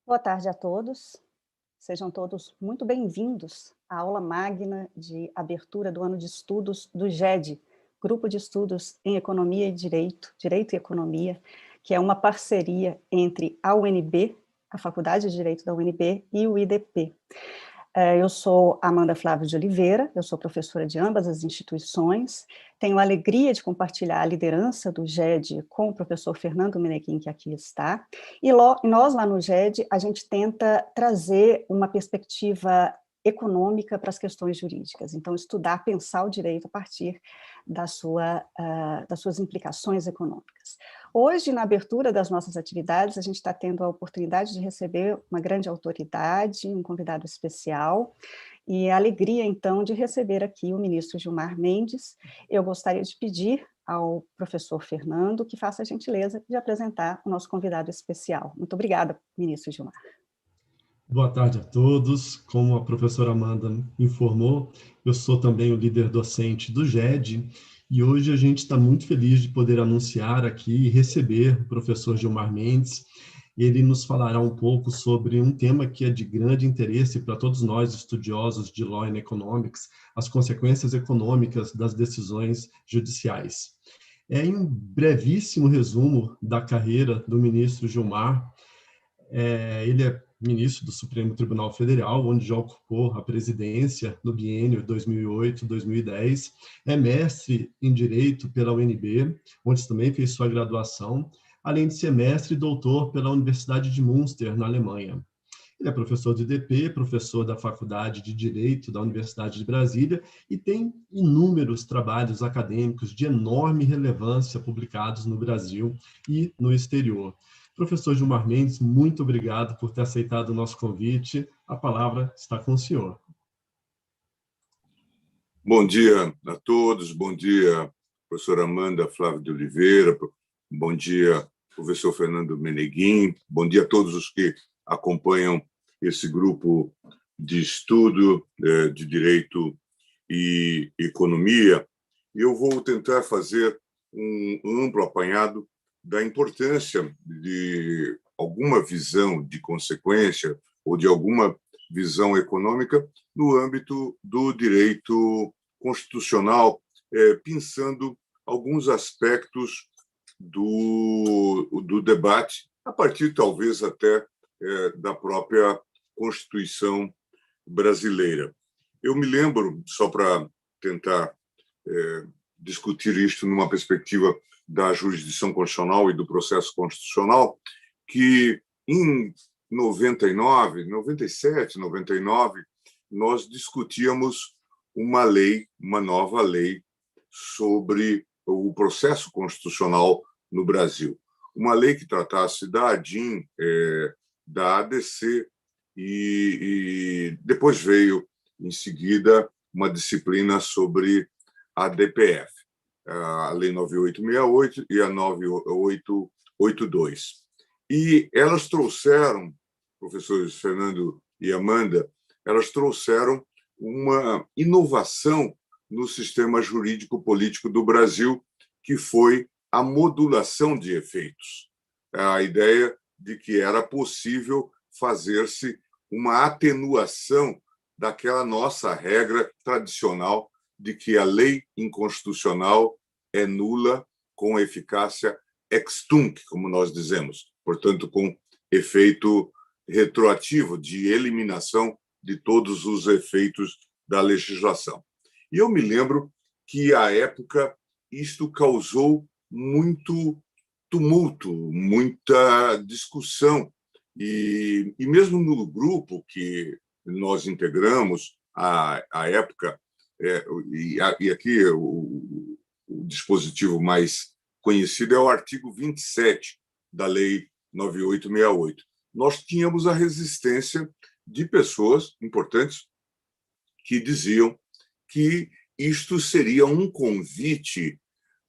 Boa tarde a todos. Sejam todos muito bem-vindos à aula magna de abertura do ano de estudos do GED, Grupo de Estudos em Economia e Direito, Direito e Economia, que é uma parceria entre a UNB, a Faculdade de Direito da UNB, e o IDP. Eu sou Amanda Flávio de Oliveira, eu sou professora de ambas as instituições, tenho a alegria de compartilhar a liderança do GED com o professor Fernando Meneguin, que aqui está, e nós lá no GED, a gente tenta trazer uma perspectiva econômica para as questões jurídicas, então estudar, pensar o direito a partir das suas implicações econômicas. Hoje, na abertura das nossas atividades, a gente está tendo a oportunidade de receber uma grande autoridade, um convidado especial, e a alegria, então, de receber aqui o ministro Gilmar Mendes. Eu gostaria de pedir ao professor Fernando que faça a gentileza de apresentar o nosso convidado especial. Muito obrigada, ministro Gilmar. Boa tarde a todos. Como a professora Amanda informou, eu sou também o líder docente do GED, e hoje a gente está muito feliz de poder anunciar aqui e receber o professor Gilmar Mendes. Ele nos falará um pouco sobre um tema que é de grande interesse para todos nós, estudiosos de Law and Economics, as consequências econômicas das decisões judiciais. Em brevíssimo resumo da carreira do ministro Gilmar, ele é ministro do Supremo Tribunal Federal, onde já ocupou a presidência no biênio 2008-2010, é mestre em Direito pela UNB, onde também fez sua graduação, além de ser mestre e doutor pela Universidade de Münster, na Alemanha. Ele é professor de IDP, professor da Faculdade de Direito da Universidade de Brasília e tem inúmeros trabalhos acadêmicos de enorme relevância publicados no Brasil e no exterior. Professor Gilmar Mendes, muito obrigado por ter aceitado o nosso convite. A palavra está com o senhor. Bom dia a todos, bom dia, professora Amanda Flávio de Oliveira, bom dia, professor Fernando Meneguin, bom dia a todos os que acompanham esse grupo de estudo de Direito e Economia. Eu vou tentar fazer um amplo apanhado da importância de alguma visão de consequência ou de alguma visão econômica no âmbito do direito constitucional, pensando alguns aspectos do debate, a partir talvez até da própria Constituição brasileira. Eu me lembro, só para tentar discutir isto numa perspectiva da jurisdição constitucional e do processo constitucional, que em 99, 97, 99, nós discutíamos uma nova lei sobre o processo constitucional no Brasil. Uma lei que tratasse da ADIM, da ADC, e depois veio, em seguida, uma disciplina sobre a DPF. A Lei 9868 e a 9882. E elas trouxeram, professores Fernando e Amanda, elas trouxeram uma inovação no sistema jurídico-político do Brasil, que foi a modulação de efeitos. A ideia de que era possível fazer-se uma atenuação daquela nossa regra tradicional de que a lei inconstitucional é nula com eficácia ex tunc, como nós dizemos, portanto, com efeito retroativo de eliminação de todos os efeitos da legislação. E eu me lembro que, à época, isto causou muito tumulto, muita discussão, e mesmo no grupo que nós integramos, à época, e aqui o dispositivo mais conhecido é o artigo 27 da Lei 9868. Nós tínhamos a resistência de pessoas importantes que diziam que isto seria um convite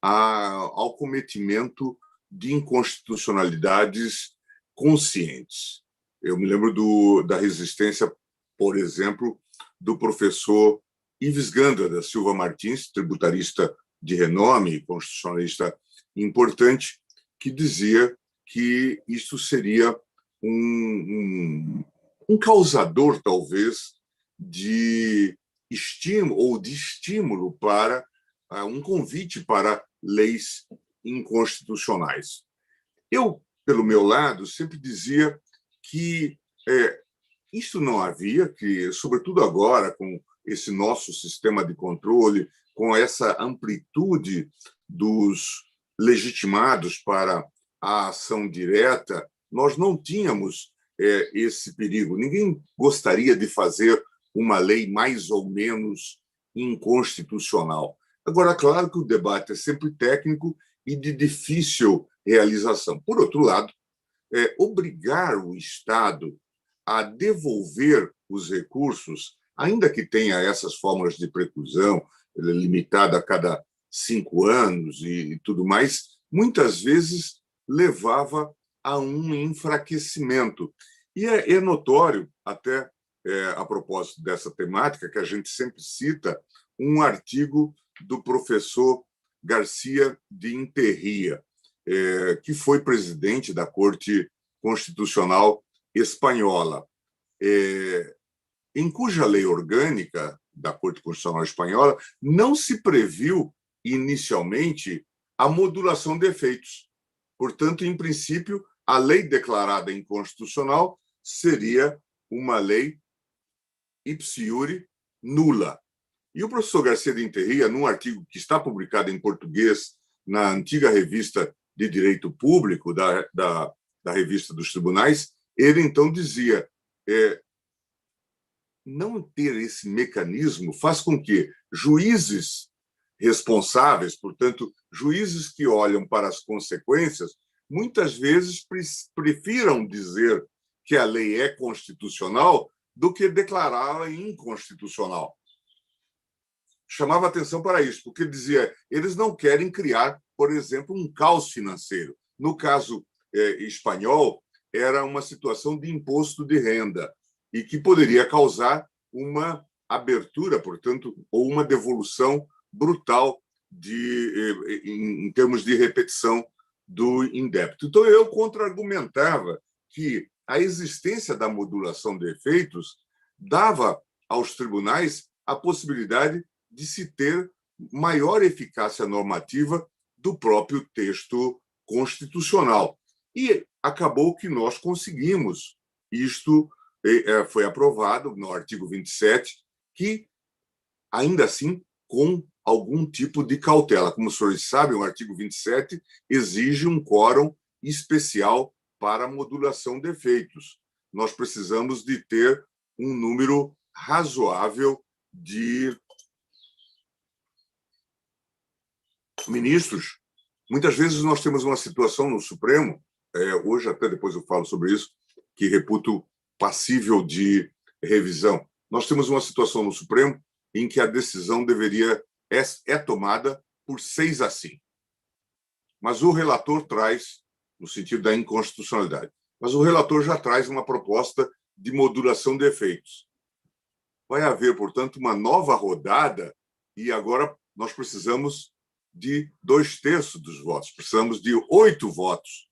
ao cometimento de inconstitucionalidades conscientes. Eu me lembro da resistência, por exemplo, do professor Ives Gandra da Silva Martins, tributarista de renome, constitucionalista importante, que dizia que isso seria um causador, talvez, de estímulo para um convite para leis inconstitucionais. Eu, pelo meu lado, sempre dizia que isso não havia, que, sobretudo agora, com esse nosso sistema de controle, com essa amplitude dos legitimados para a ação direta, nós não tínhamos esse perigo. Ninguém gostaria de fazer uma lei mais ou menos inconstitucional. Agora, claro que o debate é sempre técnico e de difícil realização. Por outro lado, obrigar o Estado a devolver os recursos, ainda que tenha essas fórmulas de preclusão, limitada a cada 5 anos e tudo mais, muitas vezes levava a um enfraquecimento. E é notório, até a propósito dessa temática, que a gente sempre cita, um artigo do professor Garcia de Interria, que foi presidente da Corte Constitucional Espanhola, em cuja lei orgânica da Corte Constitucional Espanhola não se previu inicialmente a modulação de efeitos. Portanto, em princípio, a lei declarada inconstitucional seria uma lei ipsi iure nula. E o professor Garcia de Interria, num artigo que está publicado em português na antiga revista de Direito Público, da Revista dos Tribunais, ele então dizia: não ter esse mecanismo faz com que juízes responsáveis, portanto, juízes que olham para as consequências, muitas vezes prefiram dizer que a lei é constitucional do que declará-la inconstitucional. Chamava atenção para isso, porque dizia, eles não querem criar, por exemplo, um caos financeiro. No caso espanhol, era uma situação de imposto de renda e que poderia causar uma abertura, portanto, ou uma devolução brutal em termos de repetição do indébito. Então, eu contra-argumentava que a existência da modulação de efeitos dava aos tribunais a possibilidade de se ter maior eficácia normativa do próprio texto constitucional. E acabou que nós conseguimos. Isto foi aprovado no artigo 27, que, ainda assim, com algum tipo de cautela. Como os senhores sabem, o artigo 27 exige um quórum especial para a modulação de efeitos. Nós precisamos de ter um número razoável de ministros. Muitas vezes nós temos uma situação no Supremo, hoje até depois eu falo sobre isso, que reputo passível de revisão. Nós temos uma situação no Supremo em que a decisão é tomada por 6-5. Mas o relator traz, no sentido da inconstitucionalidade, mas o relator já traz uma proposta de modulação de efeitos. Vai haver, portanto, uma nova rodada e agora nós precisamos de 2/3 dos votos. Precisamos de 8 votos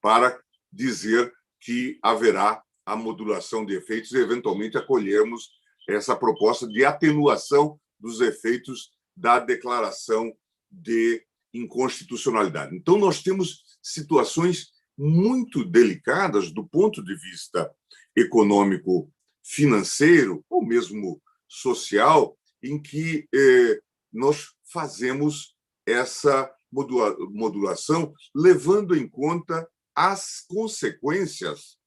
para dizer que haverá a modulação de efeitos e, eventualmente, acolhermos essa proposta de atenuação dos efeitos da declaração de inconstitucionalidade. Então, nós temos situações muito delicadas do ponto de vista econômico, financeiro ou mesmo social, em que nós fazemos essa modulação levando em conta as consequências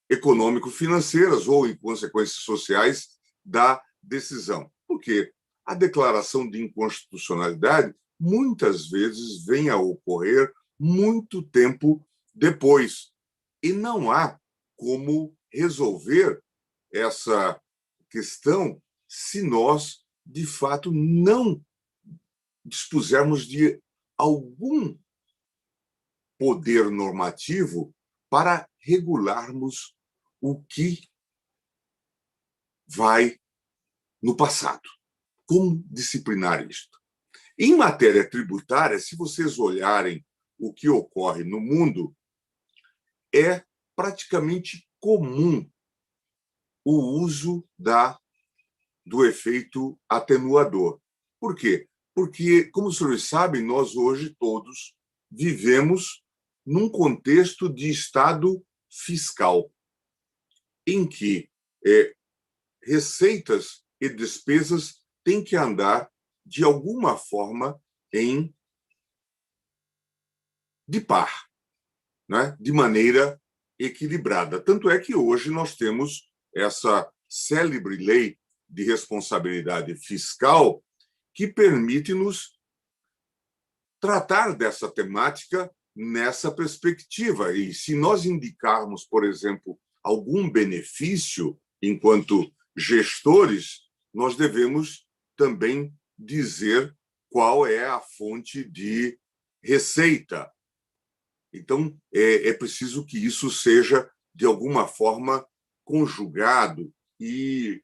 econômico-financeiras ou em consequências sociais da decisão. Porque a declaração de inconstitucionalidade muitas vezes vem a ocorrer muito tempo depois. E não há como resolver essa questão se nós, de fato, não dispusermos de algum poder normativo para regularmos o que vai no passado. Como disciplinar isto? Em matéria tributária, se vocês olharem o que ocorre no mundo, é praticamente comum o uso do efeito atenuador. Por quê? Porque, como os senhores sabem, nós hoje todos vivemos num contexto de Estado fiscal, em que receitas e despesas têm que andar, de alguma forma, de par, né? De maneira equilibrada. Tanto é que hoje nós temos essa célebre lei de responsabilidade fiscal que permite-nos tratar dessa temática nessa perspectiva. E se nós indicarmos, por exemplo, algum benefício enquanto gestores, nós devemos também dizer qual é a fonte de receita. Então, é preciso que isso seja, de alguma forma, conjugado e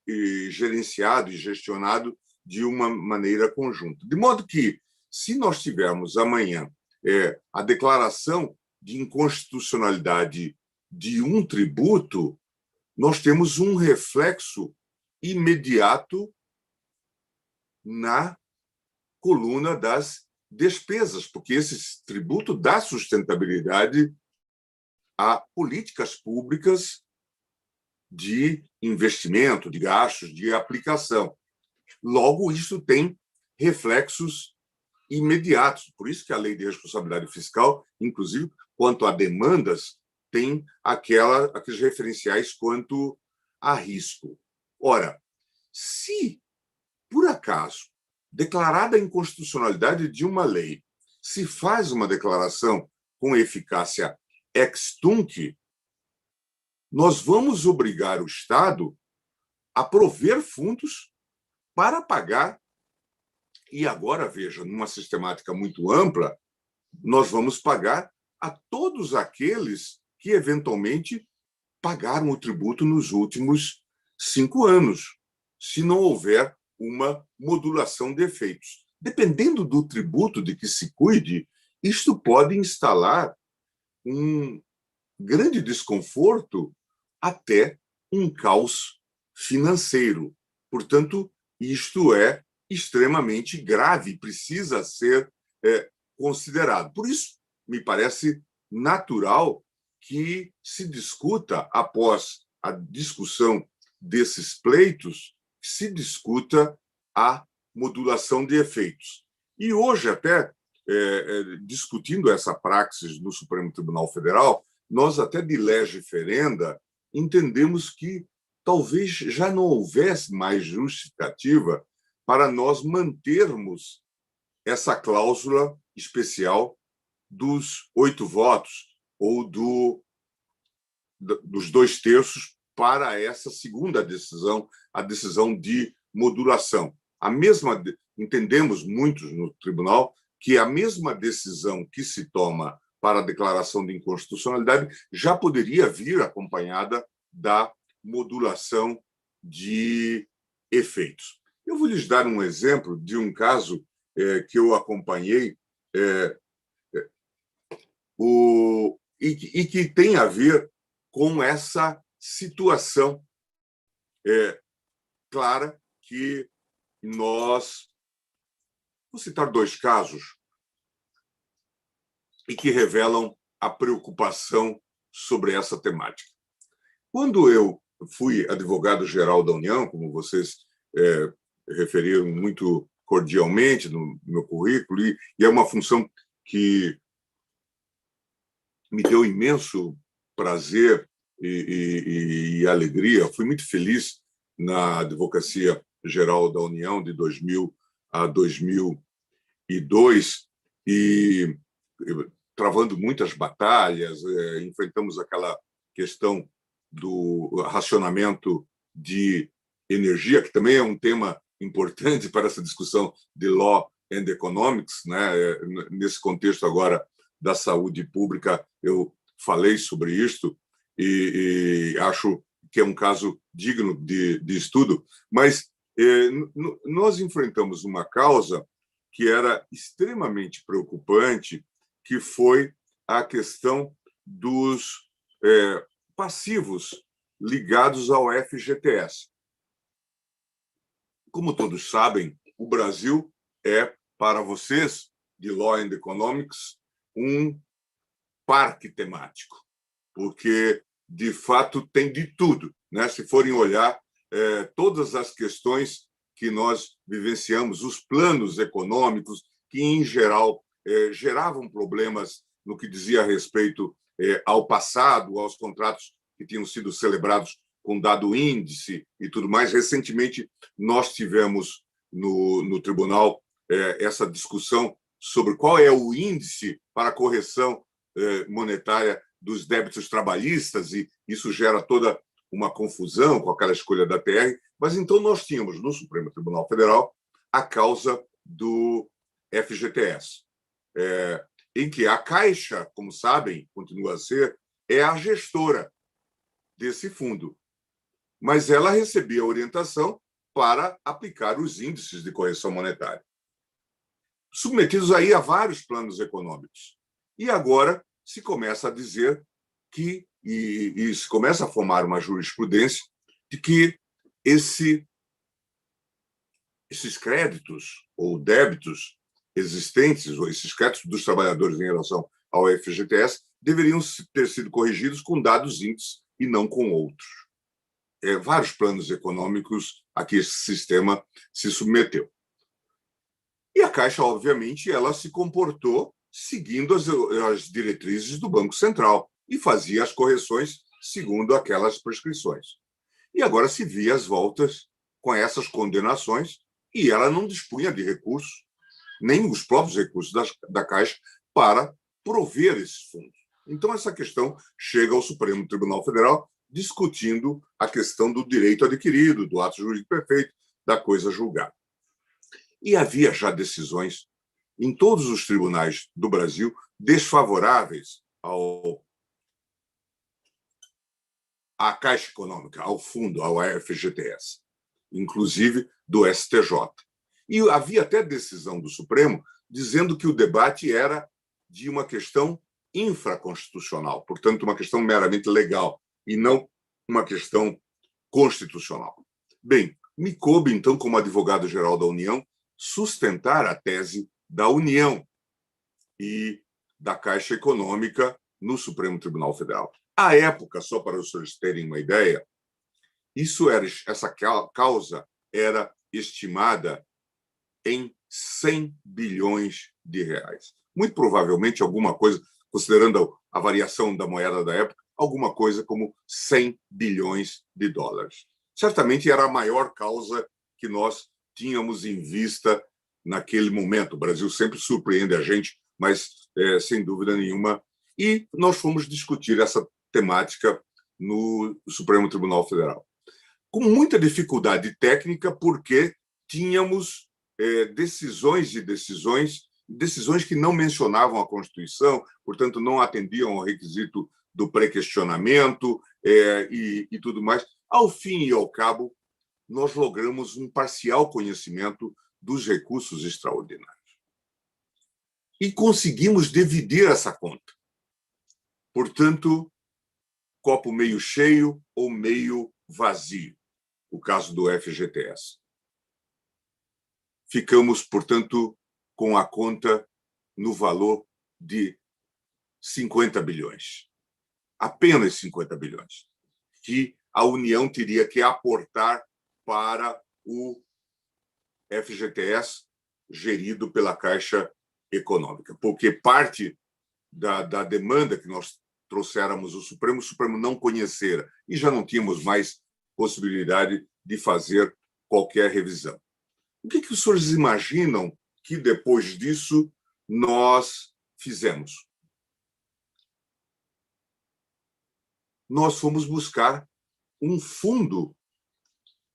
gerenciado e gestionado de uma maneira conjunta. De modo que, se nós tivermos amanhã a declaração de inconstitucionalidade de um tributo, nós temos um reflexo imediato na coluna das despesas, porque esse tributo dá sustentabilidade a políticas públicas de investimento, de gastos, de aplicação. Logo, isso tem reflexos imediatos. Por isso que a lei de responsabilidade fiscal, inclusive, quanto a demandas, tem aqueles referenciais quanto a risco. Ora, se, por acaso, declarada a inconstitucionalidade de uma lei, se faz uma declaração com eficácia ex tunc, nós vamos obrigar o Estado a prover fundos para pagar. E agora, veja, numa sistemática muito ampla, nós vamos pagar a todos aqueles que, eventualmente, pagaram o tributo nos últimos 5 anos, se não houver uma modulação de efeitos. Dependendo do tributo de que se cuide, isto pode instalar um grande desconforto, até um caos financeiro. Portanto, isto é extremamente grave, precisa ser considerado. Por isso, me parece natural que se discuta, após a discussão desses pleitos, se discuta a modulação de efeitos. E hoje, até discutindo essa praxis no Supremo Tribunal Federal, nós até de lege ferenda entendemos que talvez já não houvesse mais justificativa para nós mantermos essa cláusula especial dos 8 votos ou dos 2/3 para essa segunda decisão, a decisão de modulação. Entendemos muitos no tribunal que a mesma decisão que se toma para a declaração de inconstitucionalidade já poderia vir acompanhada da modulação de efeitos. Eu vou lhes dar um exemplo de um caso que eu acompanhei e que tem a ver com essa situação clara que nós... Vou citar 2 casos e que revelam a preocupação sobre essa temática. Quando eu fui advogado-geral da União, como vocês referiram muito cordialmente no meu currículo, e é uma função que me deu imenso prazer e alegria. Fui muito feliz na Advocacia Geral da União de 2000 a 2002 e travando muitas batalhas, enfrentamos aquela questão do racionamento de energia, que também é um tema importante para essa discussão de Law and Economics, né? Nesse contexto agora da saúde pública, eu falei sobre isto e acho que é um caso digno de estudo, mas nós enfrentamos uma causa que era extremamente preocupante, que foi a questão dos passivos ligados ao FGTS. Como todos sabem, o Brasil é, para vocês, de Law and Economics, um parque temático, porque, de fato, tem de tudo, né? Se forem olhar todas as questões que nós vivenciamos, os planos econômicos, que, em geral, geravam problemas no que dizia respeito ao passado, aos contratos que tinham sido celebrados com dado índice e tudo mais. Recentemente, nós tivemos no tribunal essa discussão sobre qual é o índice para a correção monetária dos débitos trabalhistas, e isso gera toda uma confusão com aquela escolha da TR. Mas então nós tínhamos no Supremo Tribunal Federal a causa do FGTS, em que a Caixa, como sabem, continua a ser, é a gestora desse fundo, mas ela recebia orientação para aplicar os índices de correção monetária, submetidos aí a vários planos econômicos. E agora se começa a dizer que, e se começa a formar uma jurisprudência de que esses créditos ou débitos existentes, ou esses créditos dos trabalhadores em relação ao FGTS, deveriam ter sido corrigidos com dados índices e não com outros. Vários planos econômicos a que esse sistema se submeteu. E a Caixa, obviamente, ela se comportou seguindo as diretrizes do Banco Central e fazia as correções segundo aquelas prescrições. E agora se via as voltas com essas condenações, e ela não dispunha de recursos, nem os próprios recursos da Caixa, para prover esses fundos. Então, essa questão chega ao Supremo Tribunal Federal discutindo a questão do direito adquirido, do ato jurídico perfeito, da coisa julgada. E havia já decisões em todos os tribunais do Brasil desfavoráveis à Caixa Econômica, ao fundo, ao FGTS, inclusive do STJ. E havia até decisão do Supremo dizendo que o debate era de uma questão infraconstitucional, portanto, uma questão meramente legal, e não uma questão constitucional. Bem, me coube, então, como advogado-geral da União, sustentar a tese da União e da Caixa Econômica no Supremo Tribunal Federal. À época, só para os senhores terem uma ideia, essa causa era estimada em 100 bilhões de reais. Muito provavelmente alguma coisa, considerando a variação da moeda da época, alguma coisa como 100 bilhões de dólares. Certamente era a maior causa que nós tínhamos em vista naquele momento. O Brasil sempre surpreende a gente, mas sem dúvida nenhuma. E nós fomos discutir essa temática no Supremo Tribunal Federal, com muita dificuldade técnica, porque tínhamos decisões que não mencionavam a Constituição, portanto, não atendiam ao requisito do pré-questionamento e tudo mais. Ao fim e ao cabo, nós logramos um parcial conhecimento dos recursos extraordinários. E conseguimos dividir essa conta. Portanto, copo meio cheio ou meio vazio, o caso do FGTS. Ficamos, portanto, com a conta no valor de 50 bilhões. Apenas 50 bilhões, que a União teria que aportar para o FGTS gerido pela Caixa Econômica, porque parte da demanda que nós trouxéramos ao Supremo, o Supremo não conhecera, e já não tínhamos mais possibilidade de fazer qualquer revisão. O que os senhores imaginam que, depois disso, nós fizemos? Nós fomos buscar um fundo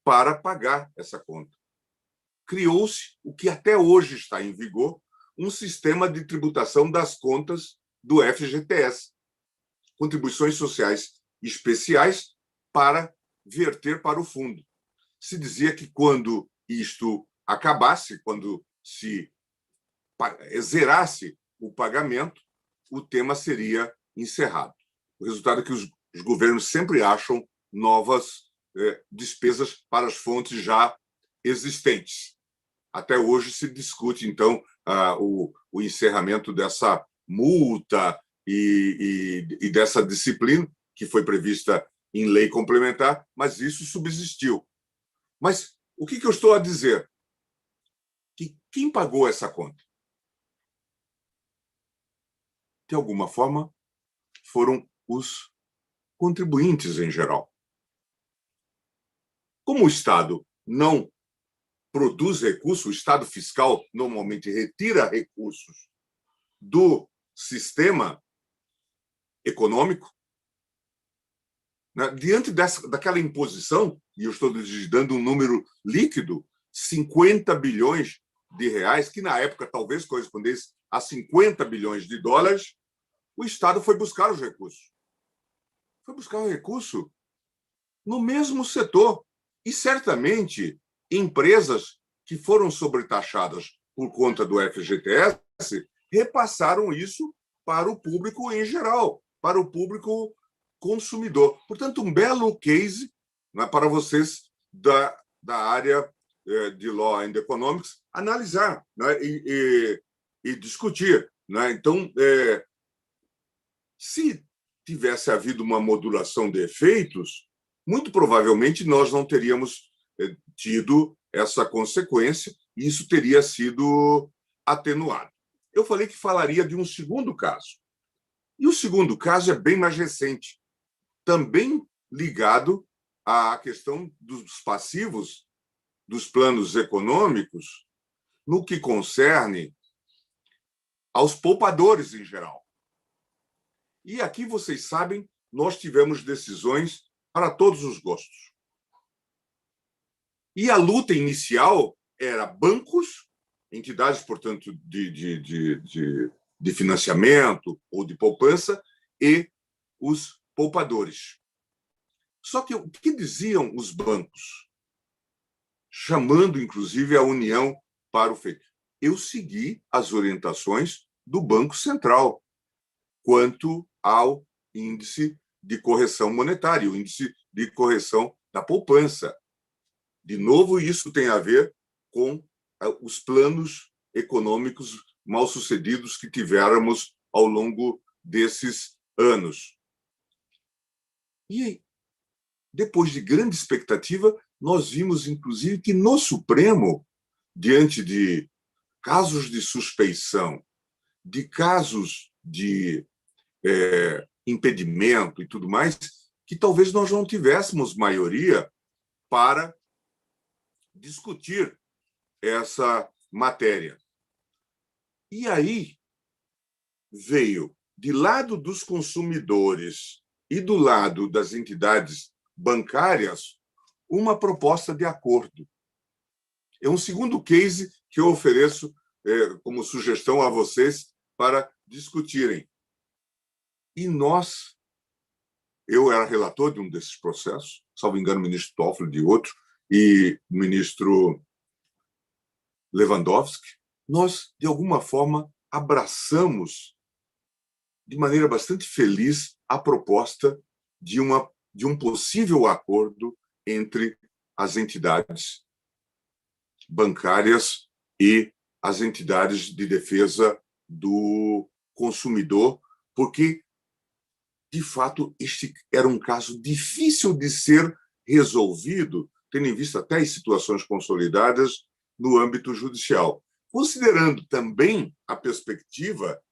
para pagar essa conta. Criou-se, o que até hoje está em vigor, um sistema de tributação das contas do FGTS, contribuições sociais especiais para verter para o fundo. Se dizia que, quando isto acabasse, quando se zerasse o pagamento, o tema seria encerrado. O resultado é que os governos sempre acham novas despesas para as fontes já existentes. Até hoje se discute, então, o encerramento dessa multa e dessa disciplina, que foi prevista em lei complementar, mas isso subsistiu. Mas o que eu estou a dizer? Que quem pagou essa conta? De alguma forma, foram os contribuintes em geral. Como o Estado não produz recursos, o Estado fiscal normalmente retira recursos do sistema econômico, né? Diante daquela imposição, e eu estou dando um número líquido, 50 bilhões de reais, que na época talvez correspondesse a 50 bilhões de dólares, o Estado foi buscar os recursos. Foi buscar o recurso no mesmo setor. E, certamente, empresas que foram sobretaxadas por conta do FGTS repassaram isso para o público em geral, para o público consumidor. Portanto, um belo case, né, para vocês da área de Law and Economics analisar, né, e discutir. Né? Então, se tivesse havido uma modulação de efeitos, muito provavelmente nós não teríamos tido essa consequência e isso teria sido atenuado. Eu falei que falaria de um segundo caso. E o segundo caso é bem mais recente, também ligado à questão dos passivos dos planos econômicos no que concerne aos poupadores em geral. E aqui, vocês sabem, nós tivemos decisões para todos os gostos. E a luta inicial era bancos, entidades, portanto, de financiamento ou de poupança, e os poupadores. Só que o que diziam os bancos? Chamando, inclusive, a União para o feito. Eu segui as orientações do Banco Central quanto ao índice de correção monetária, o índice de correção da poupança. De novo, isso tem a ver com os planos econômicos mal-sucedidos que tivéramos ao longo desses anos. E, depois de grande expectativa, nós vimos, inclusive, que no Supremo, diante de casos de suspeição, de casos de impedimento e tudo mais, que talvez nós não tivéssemos maioria para discutir essa matéria. E aí veio, de lado dos consumidores e do lado das entidades bancárias, uma proposta de acordo. É um segundo case que eu ofereço como sugestão a vocês para discutirem. E eu era relator de um desses processos, salvo engano, o ministro Toffoli de outro, e o ministro Lewandowski, nós, de alguma forma, abraçamos de maneira bastante feliz a proposta de um possível acordo entre as entidades bancárias e as entidades de defesa do consumidor, porque, de fato, este era um caso difícil de ser resolvido, tendo em vista até as situações consolidadas no âmbito judicial. Considerando também a perspectiva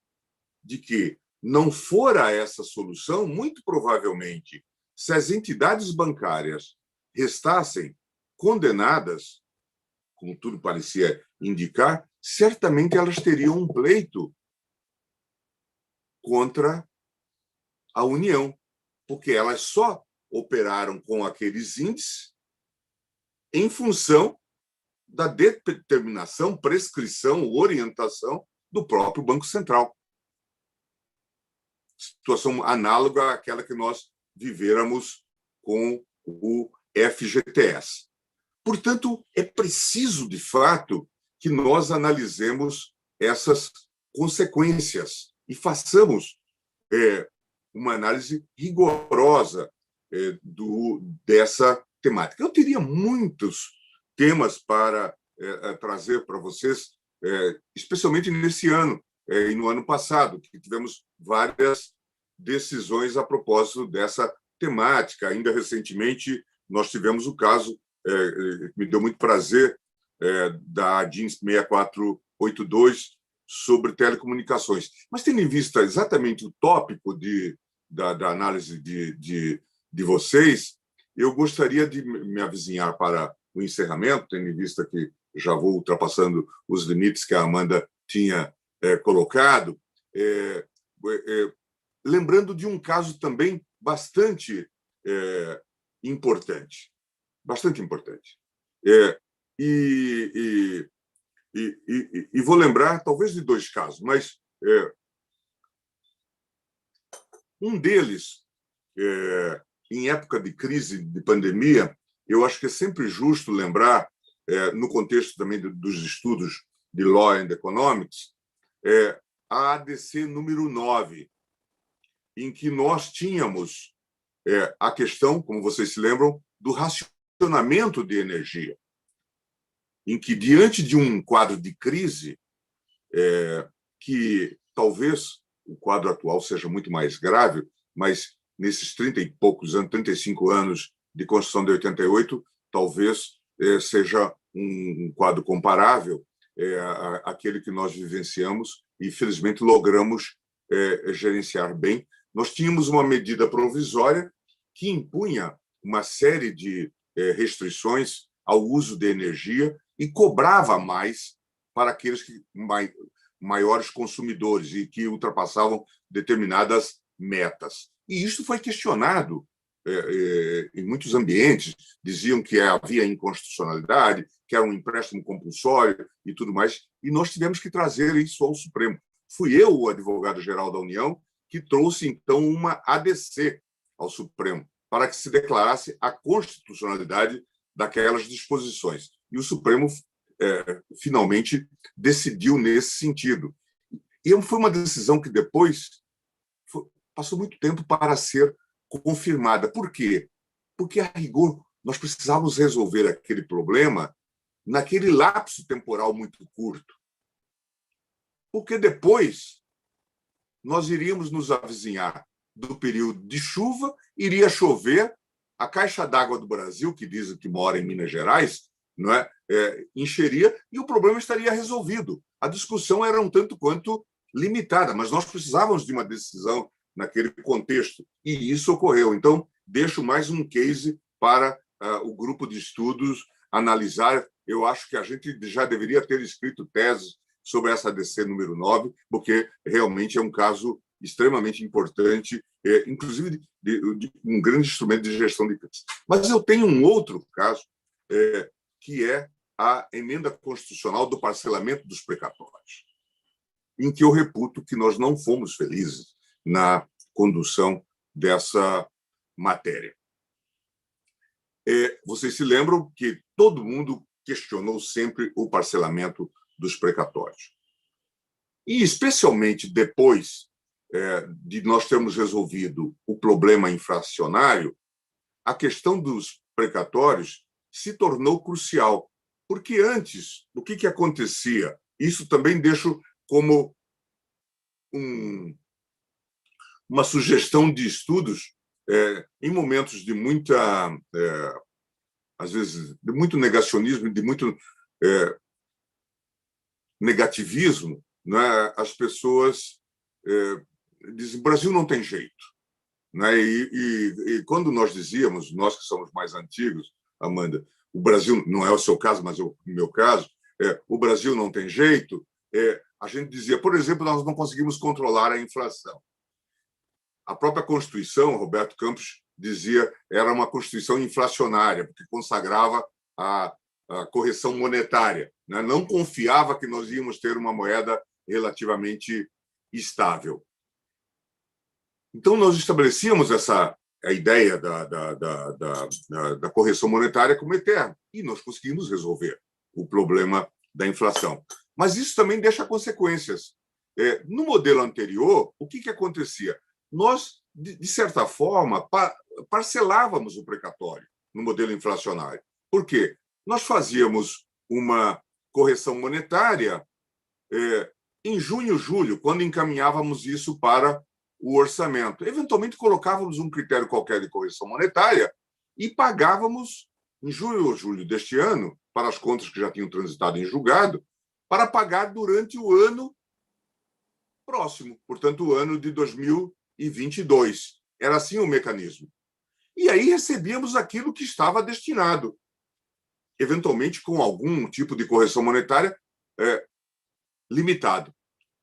de que não fora essa solução, muito provavelmente, se as entidades bancárias restassem condenadas, como tudo parecia indicar, certamente elas teriam um pleito contra a União, porque elas só operaram com aqueles índices em função da determinação, prescrição, orientação do próprio Banco Central. Situação análoga àquela que nós vivéramos com o FGTS. Portanto, é preciso, de fato, que nós analisemos essas consequências e façamos uma análise rigorosa dessa temática. Eu teria muitos temas para trazer para vocês, especialmente nesse ano e no ano passado, que tivemos várias decisões a propósito dessa temática. Ainda recentemente, nós tivemos o caso, me deu muito prazer, da DIN 6482 sobre telecomunicações. Mas, tendo em vista exatamente o tópico da análise de vocês, eu gostaria de me avizinhar para o encerramento, tendo em vista que já vou ultrapassando os limites que a Amanda tinha colocado, lembrando de um caso também bastante importante. Bastante importante. E vou lembrar, talvez, de dois casos, mas um deles, em época de crise, de pandemia, eu acho que é sempre justo lembrar, no contexto também dos estudos de Law and Economics, a ADC número 9, em que nós tínhamos a questão, como vocês se lembram, do racionamento de energia, em que, diante de um quadro de crise, que talvez o quadro atual seja muito mais grave, mas nesses 30 e poucos anos, 35 anos de Constituição de 88, talvez seja um quadro comparável àquele que nós vivenciamos e, felizmente, logramos gerenciar bem. Nós tínhamos uma medida provisória que impunha uma série de restrições ao uso de energia e cobrava mais para aqueles maiores consumidores e que ultrapassavam determinadas metas. E isso foi questionado em muitos ambientes, diziam que havia inconstitucionalidade, que era um empréstimo compulsório e tudo mais, e nós tivemos que trazer isso ao Supremo. Fui eu, o advogado-geral da União, que trouxe, então, uma ADC ao Supremo, para que se declarasse a constitucionalidade daquelas disposições. E o Supremo, finalmente, decidiu nesse sentido. E foi uma decisão que depois passou muito tempo para ser confirmada. Por quê? Porque, a rigor, nós precisávamos resolver aquele problema naquele lapso temporal muito curto. Porque depois nós iríamos nos avizinhar do período de chuva, iria chover, a caixa d'água do Brasil, que dizem que mora em Minas Gerais, não é? Encheria e o problema estaria resolvido. A discussão era um tanto quanto limitada, mas nós precisávamos de uma decisão naquele contexto, e isso ocorreu. Então, deixo mais um case para o grupo de estudos analisar. Eu acho que a gente já deveria ter escrito teses sobre essa ADC número 9, porque realmente é um caso extremamente importante, inclusive de um grande instrumento de gestão de crise. Mas eu tenho um outro caso, que é a emenda constitucional do parcelamento dos precatórios, em que eu reputo que nós não fomos felizes na condução dessa matéria. Vocês se lembram que todo mundo questionou sempre o parcelamento dos precatórios. E, especialmente depois de nós termos resolvido o problema infracionário, a questão dos precatórios se tornou crucial. Porque antes, o que acontecia? Isso também deixo como uma sugestão de estudos em momentos de muita, às vezes, de muito negacionismo, de muito negativismo, né? As pessoas dizem: o Brasil não tem jeito. Né? E quando nós dizíamos, nós que somos mais antigos, Amanda, o Brasil, não é o seu caso, mas o meu caso, o Brasil não tem jeito, a gente dizia, por exemplo, nós não conseguimos controlar a inflação. A própria Constituição, Roberto Campos dizia, era uma Constituição inflacionária, porque consagrava a correção monetária, né? Não confiava que nós íamos ter uma moeda relativamente estável. Então, nós estabelecíamos a ideia da correção monetária como eterna, e nós conseguimos resolver o problema da inflação. Mas isso também deixa consequências. No modelo anterior, o que acontecia? Nós de certa forma, parcelávamos o precatório no modelo inflacionário. Por quê? Nós fazíamos uma correção monetária em junho, julho, quando encaminhávamos isso para o orçamento. Eventualmente, colocávamos um critério qualquer de correção monetária e pagávamos em junho ou julho deste ano, para as contas que já tinham transitado em julgado, para pagar durante o ano próximo, portanto, o ano de 2022. Era assim o mecanismo. E aí recebíamos aquilo que estava destinado, eventualmente com algum tipo de correção monetária limitado.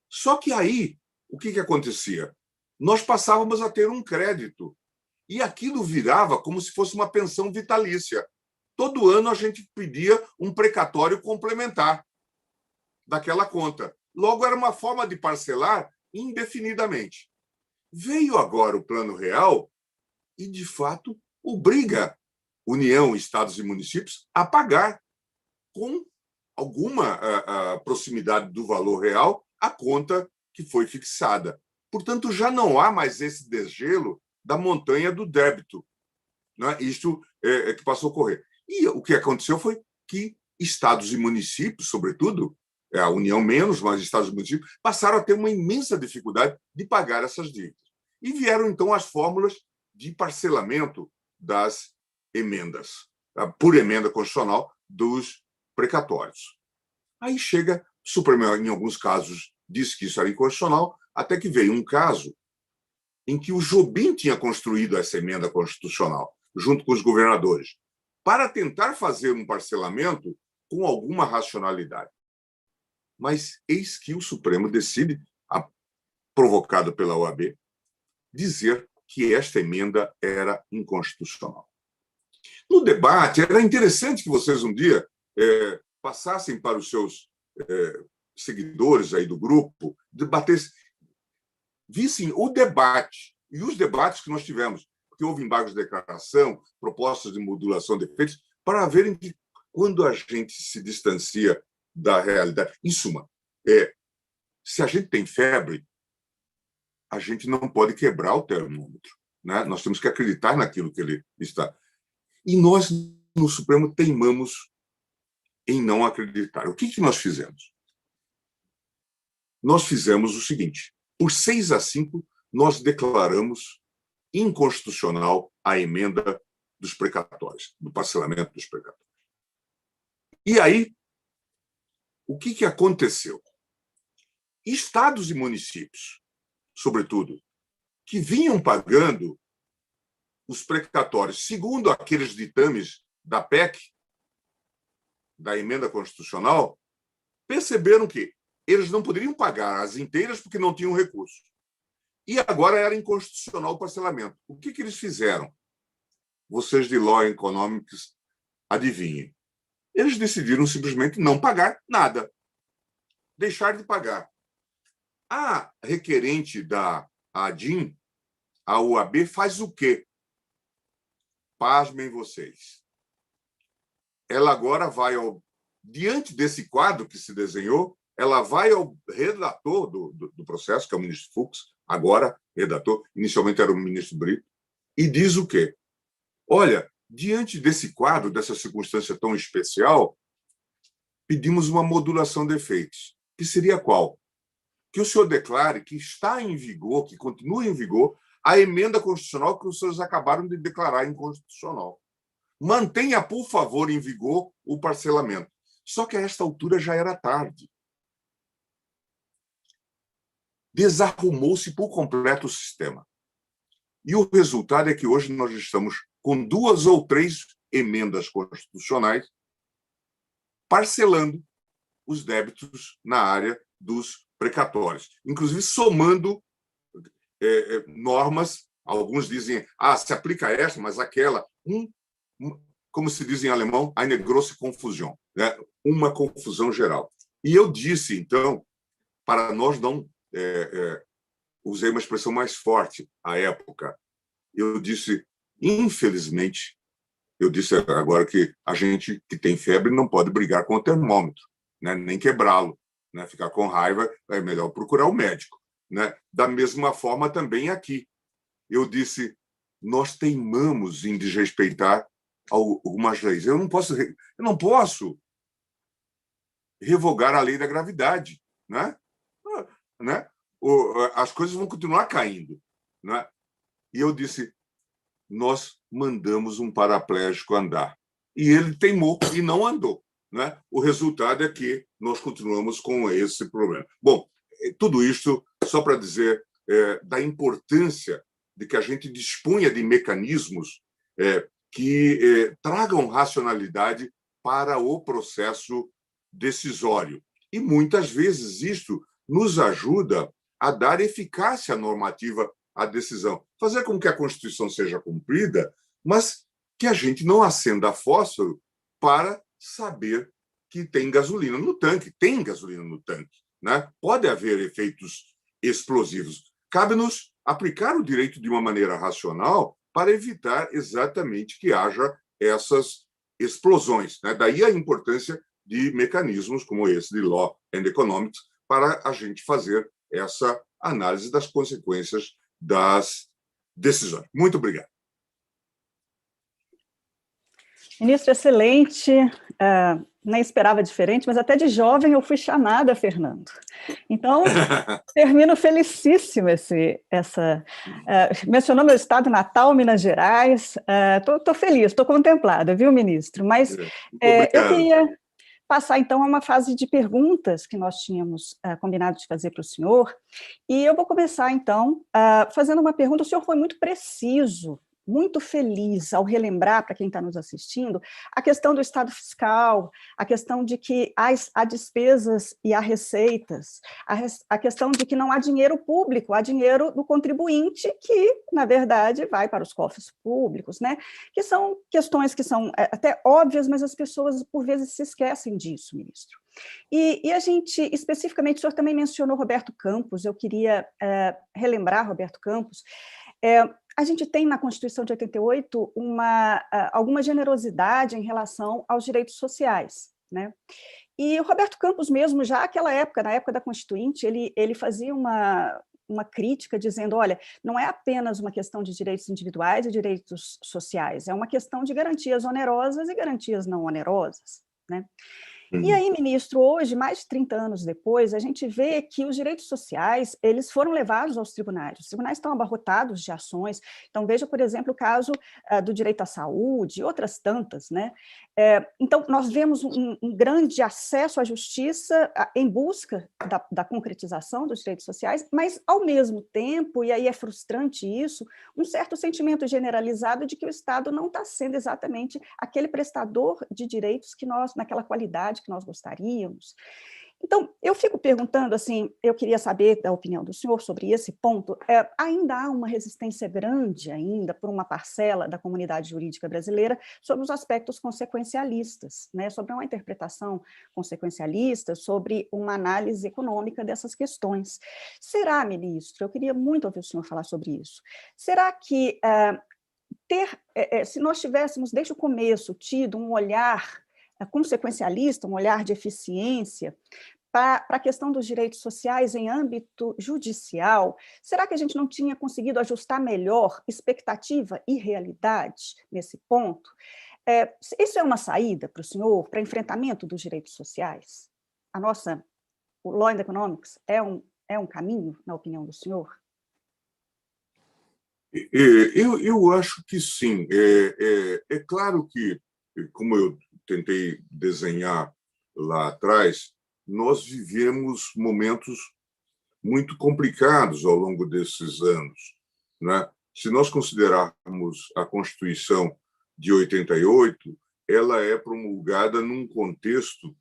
Só que aí, o que acontecia? Nós passávamos a ter um crédito, e aquilo virava como se fosse uma pensão vitalícia. Todo ano a gente pedia um precatório complementar daquela conta. Logo, era uma forma de parcelar indefinidamente. Veio agora o Plano Real e, de fato, obriga União, estados e municípios a pagar com alguma proximidade do valor real a conta que foi fixada. Portanto, já não há mais esse desgelo da montanha do débito. Né? Isto é que passou a ocorrer. E o que aconteceu foi que estados e municípios, sobretudo, a União menos, mas estados e municípios, passaram a ter uma imensa dificuldade de pagar essas dívidas. E vieram, então, as fórmulas de parcelamento das emendas, por emenda constitucional, dos precatórios. Aí chega, o Supremo, em alguns casos, disse que isso era inconstitucional, até que veio um caso em que o Jobim tinha construído essa emenda constitucional, junto com os governadores, para tentar fazer um parcelamento com alguma racionalidade. Mas eis que o Supremo decide, provocado pela OAB, dizer que esta emenda era inconstitucional. No debate, era interessante que vocês um dia passassem para os seus seguidores aí do grupo, debatessem, vissem o debate e os debates que nós tivemos, porque houve embargos de declaração, propostas de modulação de efeitos, para verem que quando a gente se distancia da realidade, em suma, se a gente tem febre, a gente não pode quebrar o termômetro, né? Nós temos que acreditar naquilo que ele está. E nós, no Supremo, teimamos em não acreditar. O que nós fizemos? Nós fizemos o seguinte: por 6-5, nós declaramos inconstitucional a emenda dos precatórios, do parcelamento dos precatórios. E aí, o que aconteceu? Estados e municípios, sobretudo, que vinham pagando os precatórios segundo aqueles ditames da PEC, da emenda constitucional, perceberam que eles não poderiam pagar as inteiras porque não tinham recurso. E agora era inconstitucional o parcelamento. O que eles fizeram? Vocês de Law Economics, adivinhem. Eles decidiram simplesmente não pagar nada. Deixar de pagar. A requerente da ADIM, a OAB, faz o quê? Pasmem vocês. Ela agora vai diante desse quadro que se desenhou, ela vai ao redator do processo, que é o ministro Fux, agora redator, inicialmente era o ministro Brito, e diz o quê? Olha, diante desse quadro, dessa circunstância tão especial, pedimos uma modulação de efeitos. Que seria qual? Que o senhor declare que está em vigor, que continua em vigor, a emenda constitucional que os senhores acabaram de declarar inconstitucional. Mantenha, por favor, em vigor o parcelamento. Só que a esta altura já era tarde. Desarrumou-se por completo o sistema. E o resultado é que hoje nós estamos com 2 ou 3 emendas constitucionais parcelando os débitos na área dos precatórios, inclusive somando normas. Alguns dizem, se aplica essa, mas aquela. Como se diz em alemão, eine große Konfusion, né? Uma confusão geral. E eu disse, então, para nós não... usei uma expressão mais forte à época. Eu disse, infelizmente, eu disse agora que a gente que tem febre não pode brigar com o termômetro, né? Nem quebrá-lo, né? Ficar com raiva, é melhor procurar o médico, né? Da mesma forma também aqui. eu disse, nós teimamos em desrespeitar algumas leis. Eu não posso revogar a lei da gravidade, né? As coisas vão continuar caindo, né? E eu disse, nós mandamos um paraplégico andar. E ele teimou e não andou, né? O resultado é que nós continuamos com esse problema. Bom, tudo isso só para dizer da importância de que a gente disponha de mecanismos que tragam racionalidade para o processo decisório. E, muitas vezes, isto nos ajuda a dar eficácia normativa à decisão, fazer com que a Constituição seja cumprida, mas que a gente não acenda fósforo para saber que tem gasolina no tanque. Tem gasolina no tanque, né? Pode haver efeitos explosivos. Cabe-nos aplicar o direito de uma maneira racional para evitar exatamente que haja essas explosões, né? Daí a importância de mecanismos como esse de Law and Economics para a gente fazer essa análise das consequências das decisões. Muito obrigado. Ministro, excelente. Nem esperava diferente, mas até de jovem eu fui chamada, Fernando. Então, termino felicíssimo mencionou meu estado natal, Minas Gerais. Estou feliz, estou contemplada, viu, ministro? Mas eu queria passar, então, a uma fase de perguntas que nós tínhamos combinado de fazer para o senhor. E eu vou começar, então, fazendo uma pergunta. O senhor foi muito preciso, muito feliz ao relembrar, para quem está nos assistindo, a questão do Estado fiscal, a questão de que há despesas e há receitas, a questão de que não há dinheiro público, há dinheiro do contribuinte que, na verdade, vai para os cofres públicos, né? Que são questões que são até óbvias, mas as pessoas, por vezes, se esquecem disso, ministro. E a gente, especificamente, o senhor também mencionou Roberto Campos, eu queria relembrar Roberto Campos. A gente tem na Constituição de 88 alguma generosidade em relação aos direitos sociais, né? E o Roberto Campos mesmo, já naquela época, na época da Constituinte, ele fazia uma crítica dizendo, olha, não é apenas uma questão de direitos individuais e direitos sociais, é uma questão de garantias onerosas e garantias não onerosas, né? E aí, ministro, hoje, mais de 30 anos depois, a gente vê que os direitos sociais, eles foram levados aos tribunais. Os tribunais estão abarrotados de ações. Então, veja, por exemplo, o caso do direito à saúde e outras tantas, né? Então, nós vemos um grande acesso à justiça em busca da concretização dos direitos sociais, mas, ao mesmo tempo, e aí é frustrante isso, um certo sentimento generalizado de que o Estado não está sendo exatamente aquele prestador de direitos que nós, naquela qualidade que nós gostaríamos. Então, eu fico perguntando, assim, eu queria saber da opinião do senhor sobre esse ponto. Ainda há uma resistência grande ainda por uma parcela da comunidade jurídica brasileira sobre os aspectos consequencialistas, né, sobre uma interpretação consequencialista, sobre uma análise econômica dessas questões. Será, ministro, eu queria muito ouvir o senhor falar sobre isso, será que se nós tivéssemos, desde o começo, tido um olhar consequencialista, um olhar de eficiência para a questão dos direitos sociais em âmbito judicial, será que a gente não tinha conseguido ajustar melhor expectativa e realidade nesse ponto? Isso é uma saída para o senhor, para enfrentamento dos direitos sociais? O Law and Economics é um caminho, na opinião do senhor? Eu acho que sim. É claro que, como eu tentei desenhar lá atrás, nós vivemos momentos muito complicados ao longo desses anos, né? Se nós considerarmos a Constituição de 88, ela é promulgada num contexto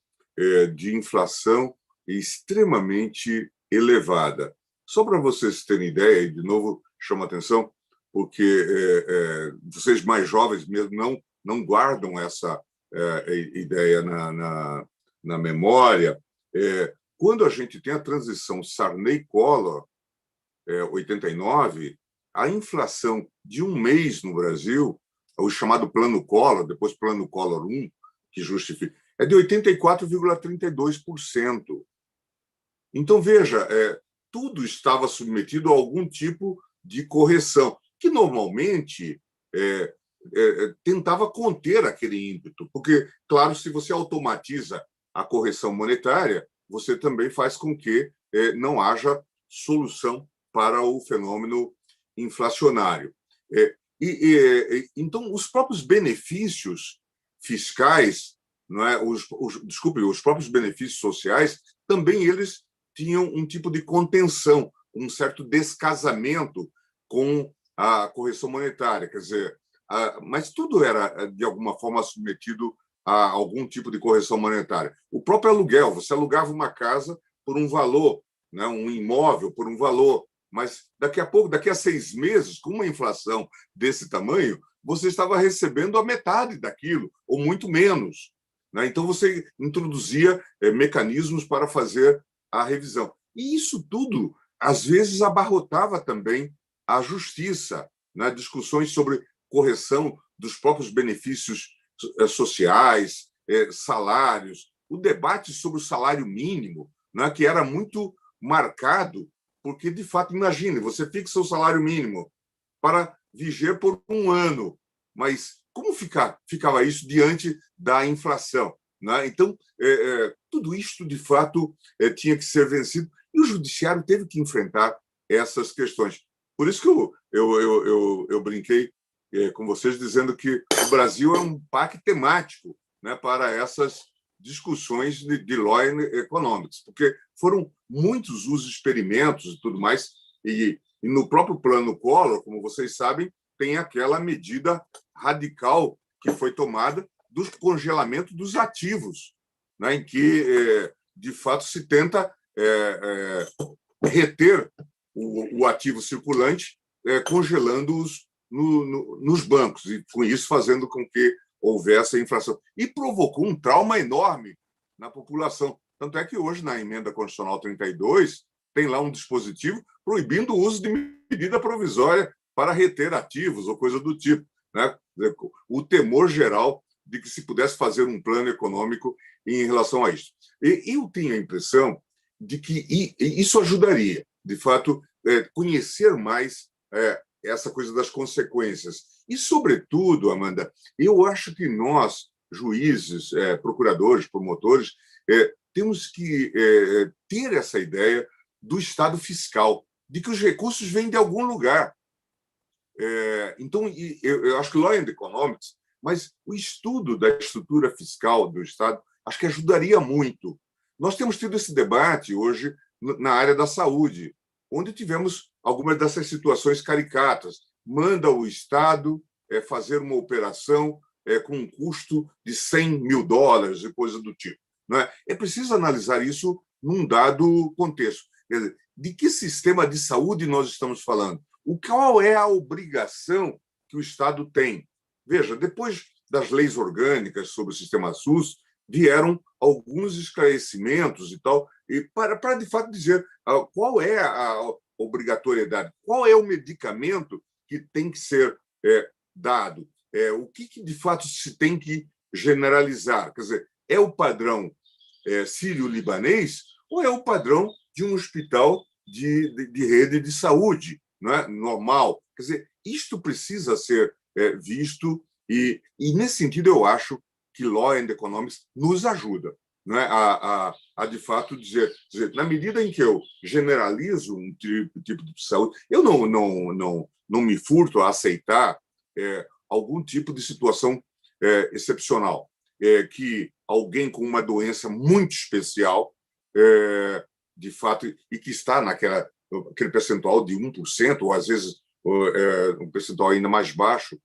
de inflação extremamente elevada. Só para vocês terem ideia, e de novo chamo a atenção, porque vocês mais jovens mesmo não guardam essa ideia na memória. Quando a gente tem a transição Sarney-Collor, 89, a inflação de um mês no Brasil, o chamado Plano Collor, depois Plano Collor 1, que justifica, é de 84,32%. Então, veja, tudo estava submetido a algum tipo de correção. que normalmente tentava conter aquele ímpeto, porque, claro, se você automatiza a correção monetária, você também faz com que não haja solução para o fenômeno inflacionário. Então, os próprios benefícios fiscais, não é? Os próprios benefícios sociais, também eles tinham um tipo de contenção, um certo descasamento com a correção monetária. Quer dizer, mas tudo era, de alguma forma, submetido a algum tipo de correção monetária. O próprio aluguel, você alugava uma casa por um valor, né? Um imóvel por um valor, mas daqui a pouco, daqui a 6 meses, com uma inflação desse tamanho, você estava recebendo a metade daquilo, ou muito menos, né? Então, você introduzia mecanismos para fazer a revisão. E isso tudo, às vezes, abarrotava também a justiça, né? Discussões sobre correção dos próprios benefícios sociais, salários, o debate sobre o salário mínimo, né? Que era muito marcado, porque, de fato, imagine, você fixa o salário mínimo para viger por um ano, mas como ficava isso diante da inflação, né? Então, tudo isto, de fato, tinha que ser vencido, e o judiciário teve que enfrentar essas questões. Por isso que eu brinquei com vocês dizendo que o Brasil é um parque temático, né, para essas discussões de law and economics, porque foram muitos os experimentos e tudo mais, e no próprio plano Collor, como vocês sabem, tem aquela medida radical que foi tomada do congelamento dos ativos, né, em que, de fato, se tenta reter o ativo circulante, congelando-os nos bancos, e com isso fazendo com que houvesse inflação. E provocou um trauma enorme na população. Tanto é que hoje, na Emenda Constitucional 32, tem lá um dispositivo proibindo o uso de medida provisória para reter ativos ou coisa do tipo, né? O temor geral de que se pudesse fazer um plano econômico em relação a isso. E eu tenho a impressão de que isso ajudaria, de fato, conhecer mais essa coisa das consequências. E, sobretudo, Amanda, eu acho que nós, juízes, procuradores, promotores, temos que ter essa ideia do Estado fiscal, de que os recursos vêm de algum lugar. Então, eu acho que Law and Economics, mas o estudo da estrutura fiscal do Estado, acho que ajudaria muito. Nós temos tido esse debate hoje na área da saúde, onde tivemos algumas dessas situações caricatas. Manda o Estado fazer uma operação com um custo de $100 mil e coisa do tipo, né? É preciso analisar isso num dado contexto. Quer dizer, de que sistema de saúde nós estamos falando? Qual é a obrigação que o Estado tem? Veja, depois das leis orgânicas sobre o sistema SUS, vieram alguns esclarecimentos e tal, e para de fato dizer qual é a obrigatoriedade, qual é o medicamento que tem que ser dado, o que de fato se tem que generalizar. Quer dizer, é o padrão sírio-libanês ou é o padrão de um hospital de rede de saúde, não é? Normal? Quer dizer, isto precisa ser visto, e nesse sentido eu acho que Law and Economics nos ajuda, não é? a de fato dizer, na medida em que eu generalizo um tipo de saúde, eu não me furto a aceitar algum tipo de situação excepcional, que alguém com uma doença muito especial, de fato, e que está aquele percentual de 1%, ou às vezes um percentual ainda mais baixo,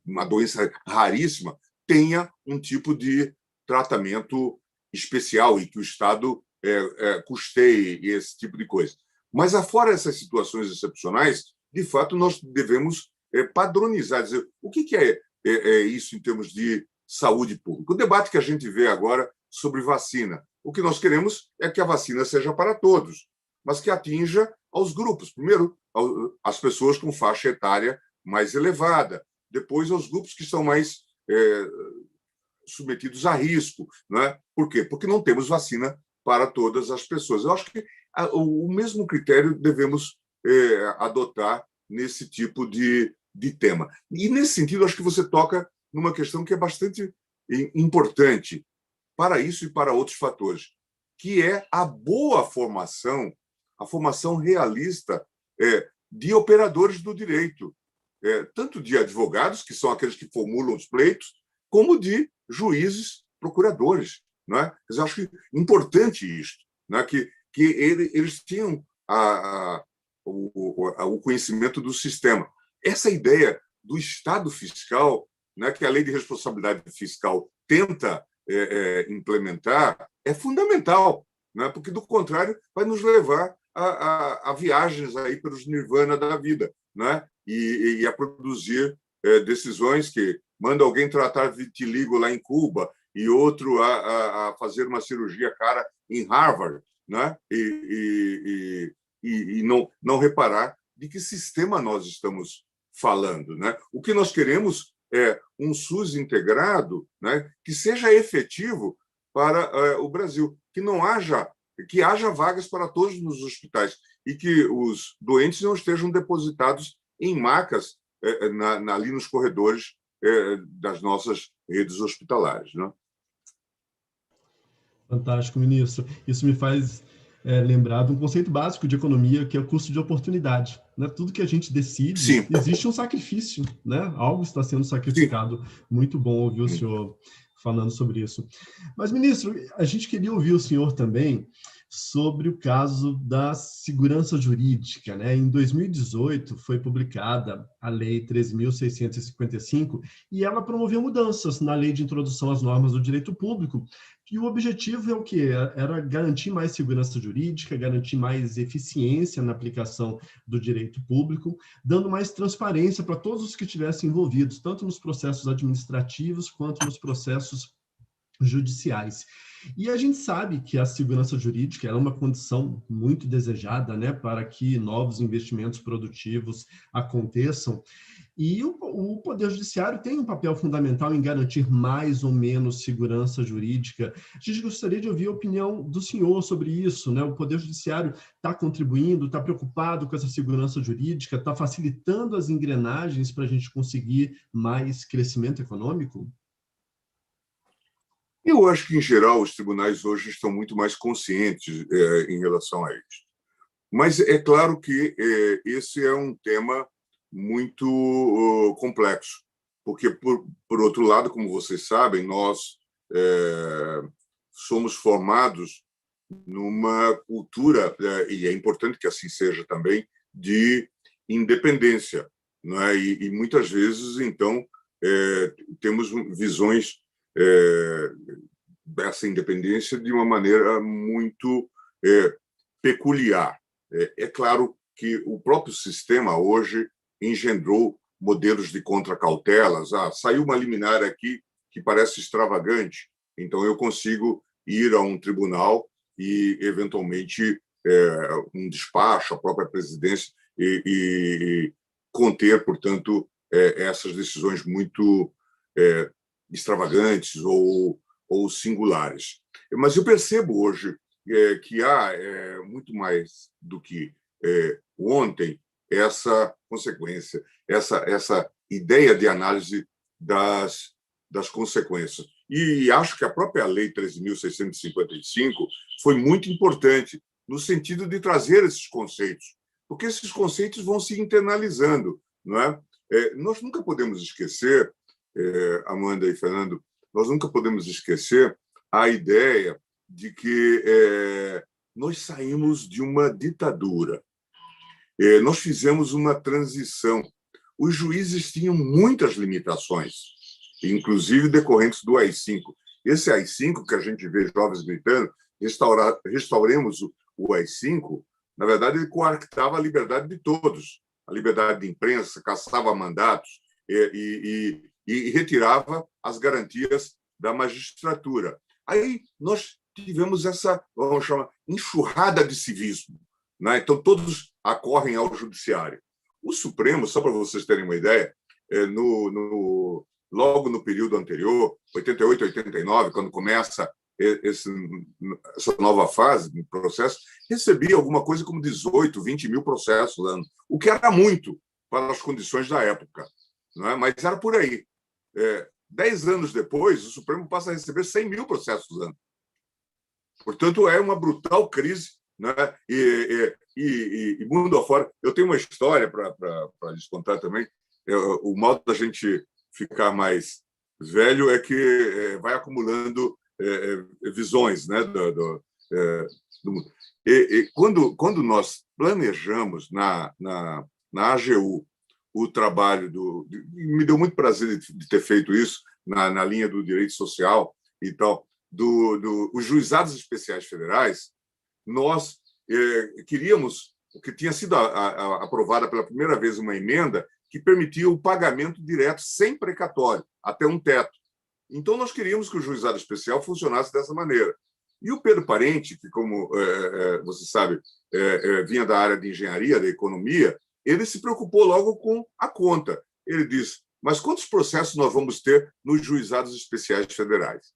uma doença raríssima, tenha um tipo de tratamento especial e que o Estado custeie esse tipo de coisa. Mas, afora essas situações excepcionais, de fato, nós devemos padronizar, dizer o que é isso em termos de saúde pública. O debate que a gente vê agora sobre vacina. O que nós queremos é que a vacina seja para todos, mas que atinja aos grupos. Primeiro, as pessoas com faixa etária mais elevada, depois aos grupos que estão mais submetidos a risco, não é? Por quê? Porque não temos vacina para todas as pessoas. Eu acho que o mesmo critério devemos adotar nesse tipo de tema. E, nesse sentido, acho que você toca numa questão que é bastante importante para isso e para outros fatores, que é a boa formação, a formação realista de operadores do direito, tanto de advogados, que são aqueles que formulam os pleitos, como de juízes, procuradores. Não é? Mas eu acho que importante isso, não é? que eles tinham o conhecimento do sistema. Essa ideia do Estado fiscal, né, que a Lei de Responsabilidade Fiscal tenta implementar, é fundamental, né, porque, do contrário, vai nos levar a viagens aí pelos nirvana da vida, né, e a produzir decisões que mandam alguém tratar vitiligo lá em Cuba e outro a fazer uma cirurgia cara em Harvard, né, e não reparar de que sistema nós estamos falando, né? O que nós queremos é um SUS integrado, né, que seja efetivo para o Brasil, que haja vagas para todos nos hospitais e que os doentes não estejam depositados em macas ali nos corredores das nossas redes hospitalares, né? Fantástico, ministro. Isso me faz lembrar de um conceito básico de economia, que é o custo de oportunidade. Né? Tudo que a gente decide, Sim. Existe um sacrifício, né? Algo está sendo sacrificado. Sim. Muito bom ouvir o senhor falando sobre isso. Mas, ministro, a gente queria ouvir o senhor também sobre o caso da segurança jurídica, né? Em 2018 foi publicada a Lei 13.655 e ela promoveu mudanças na Lei de Introdução às Normas do Direito Público. E o objetivo é o quê? Era garantir mais segurança jurídica, garantir mais eficiência na aplicação do direito público, dando mais transparência para todos os que estivessem envolvidos, tanto nos processos administrativos quanto nos processos judiciais. E a gente sabe que a segurança jurídica é uma condição muito desejada, né, para que novos investimentos produtivos aconteçam. E o Poder Judiciário tem um papel fundamental em garantir mais ou menos segurança jurídica. A gente gostaria de ouvir a opinião do senhor sobre isso, né? O Poder Judiciário está contribuindo, está preocupado com essa segurança jurídica, está facilitando as engrenagens para a gente conseguir mais crescimento econômico? Eu acho que, em geral, os tribunais hoje estão muito mais conscientes em relação a isso. Mas é claro que esse é um tema muito complexo, porque, por outro lado, como vocês sabem, nós somos formados numa cultura, e é importante que assim seja também, de independência, não é? E muitas vezes, então, temos visões dessa independência de uma maneira muito peculiar. É claro que o próprio sistema hoje engendrou modelos de contracautelas. Saiu uma liminar aqui que parece extravagante, então eu consigo ir a um tribunal e, eventualmente, um despacho, a própria presidência, e conter, portanto, essas decisões muito extravagantes ou singulares. Mas eu percebo hoje que há muito mais do que ontem essa consequência, essa ideia de análise das consequências. E acho que a própria Lei 13.655 foi muito importante no sentido de trazer esses conceitos, porque esses conceitos vão se internalizando, não é? Nós nunca podemos esquecer, Amanda e Fernando, nós nunca podemos esquecer a ideia de que nós saímos de uma ditadura. Nós fizemos uma transição. Os juízes tinham muitas limitações, inclusive decorrentes do AI-5. Esse AI-5 que a gente vê jovens gritando, restauremos o AI-5, na verdade, ele coartava a liberdade de todos, a liberdade de imprensa, caçava mandatos e retirava as garantias da magistratura. Aí nós tivemos essa, vamos chamar, enxurrada de civismo, né? Então, todos acorrem ao judiciário. O Supremo, só para vocês terem uma ideia, logo no período anterior, 88, 89, quando começa essa nova fase do processo, recebia alguma coisa como 18, 20 mil processos ano, o que era muito. para as condições da época, não é? Mas era por aí. 10 anos depois, o Supremo passa a receber 100 mil processos ano. Portanto, é uma brutal crise, né? E mundo afora. Eu tenho uma história para lhes contar também. O mal da gente ficar mais velho é que vai acumulando visões, né, do mundo. Quando nós planejamos na AGU o trabalho me deu muito prazer de ter feito isso na linha do direito social e tal, os juizados especiais federais, nós queríamos, que tinha sido aprovada pela primeira vez uma emenda que permitia o pagamento direto, sem precatório, até um teto. Então, nós queríamos que o juizado especial funcionasse dessa maneira. E o Pedro Parente, que, como você sabe, vinha da área de engenharia, da economia, ele se preocupou logo com a conta. Ele disse, mas quantos processos nós vamos ter nos juizados especiais federais?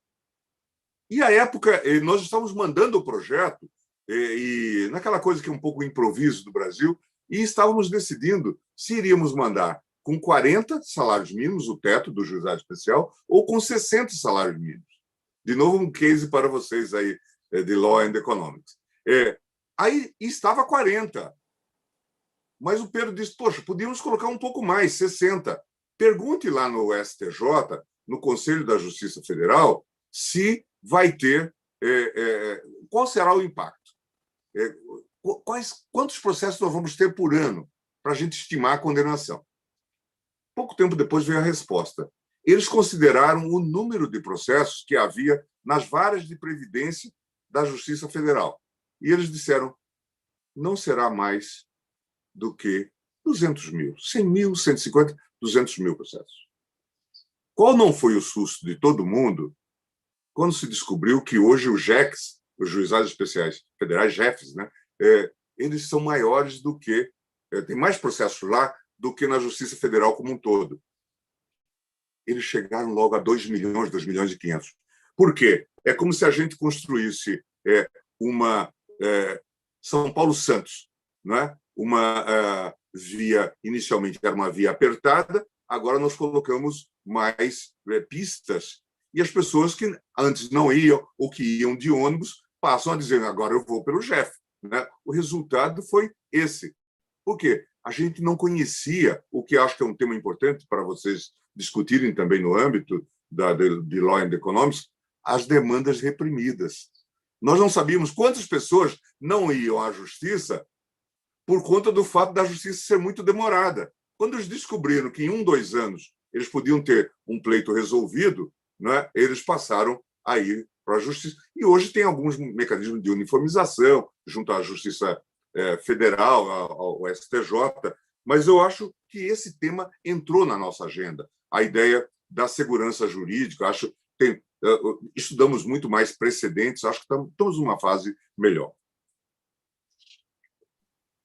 E, à época, nós estávamos mandando o projeto, e naquela coisa que é um pouco improviso do Brasil, e estávamos decidindo se iríamos mandar com 40 salários mínimos, o teto do juizado especial, ou com 60 salários mínimos. De novo, um case para vocês aí de Law and Economics. Aí estava 40. Mas o Pedro disse, poxa, podíamos colocar um pouco mais, 60. Pergunte lá no STJ, no Conselho da Justiça Federal, se vai ter, qual será o impacto. Quantos processos nós vamos ter por ano para a gente estimar a condenação? Pouco tempo depois veio a resposta. Eles consideraram o número de processos que havia nas varas de previdência da Justiça Federal. E eles disseram, não será mais do que 200 mil, 100 mil, 150, 200 mil processos. Qual não foi o susto de todo mundo quando se descobriu que hoje os JECs, os Juizados Especiais Federais, JEFs, né, eles são maiores do que, tem mais processos lá do que na Justiça Federal como um todo. Eles chegaram logo a 2 milhões, 2 milhões e 500. Por quê? É como se a gente construísse uma São Paulo-Santos, não é? Uma via, inicialmente era uma via apertada, agora nós colocamos mais pistas, e as pessoas que antes não iam ou que iam de ônibus passam a dizer, agora eu vou pelo JEF, né? O resultado foi esse. Por quê? A gente não conhecia, o que acho que é um tema importante para vocês discutirem também no âmbito de Law and Economics, as demandas reprimidas. Nós não sabíamos quantas pessoas não iam à justiça por conta do fato da justiça ser muito demorada. Quando eles descobriram que em 1, 2 anos eles podiam ter um pleito resolvido, né, eles passaram a ir para a justiça. E hoje tem alguns mecanismos de uniformização junto à Justiça Federal, ao STJ, mas eu acho que esse tema entrou na nossa agenda. A ideia da segurança jurídica, acho que estudamos muito mais precedentes, acho que estamos numa fase melhor.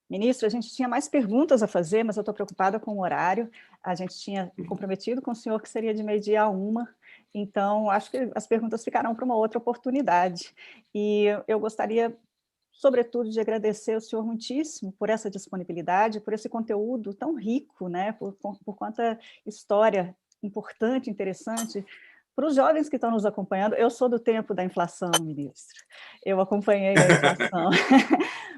Ministro, a gente tinha mais perguntas a fazer, mas eu estou preocupada com o horário. A gente tinha comprometido com o senhor que seria de 12h a 1h, então acho que as perguntas ficarão para uma outra oportunidade. E eu gostaria, sobretudo, de agradecer ao senhor muitíssimo por essa disponibilidade, por esse conteúdo tão rico, né? por quanta história importante, interessante. Para os jovens que estão nos acompanhando, eu sou do tempo da inflação, ministro. Eu acompanhei a inflação.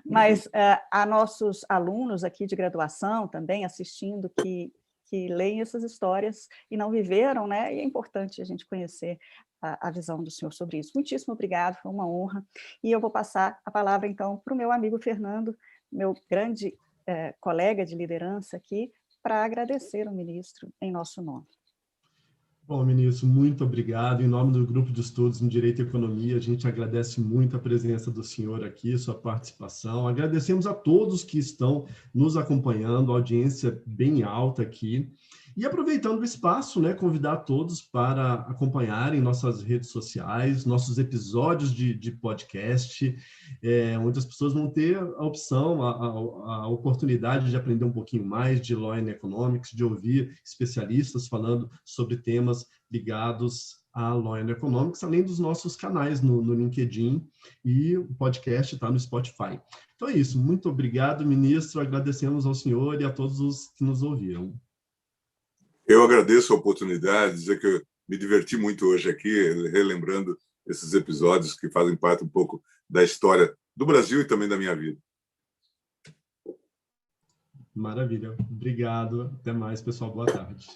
Mas há nossos alunos aqui de graduação também assistindo que leem essas histórias e não viveram, né? E é importante a gente conhecer a visão do senhor sobre isso. Muitíssimo obrigado, foi uma honra. E eu vou passar a palavra, então, para o meu amigo Fernando, meu grande colega de liderança aqui, para agradecer ao ministro em nosso nome. Bom, ministro, muito obrigado. Em nome do Grupo de Estudos em Direito e Economia, a gente agradece muito a presença do senhor aqui, sua participação. Agradecemos a todos que estão nos acompanhando, a audiência bem alta aqui. E aproveitando o espaço, né, convidar todos para acompanharem nossas redes sociais, nossos episódios de podcast, onde as pessoas vão ter a opção, a oportunidade de aprender um pouquinho mais de Law and Economics, de ouvir especialistas falando sobre temas ligados a Law and Economics, além dos nossos canais no LinkedIn, e o podcast está no Spotify. Então é isso. Muito obrigado, ministro. Agradecemos ao senhor e a todos os que nos ouviram. Eu agradeço a oportunidade, dizer que eu me diverti muito hoje aqui, relembrando esses episódios que fazem parte um pouco da história do Brasil e também da minha vida. Maravilha. Obrigado. Até mais, pessoal. Boa tarde.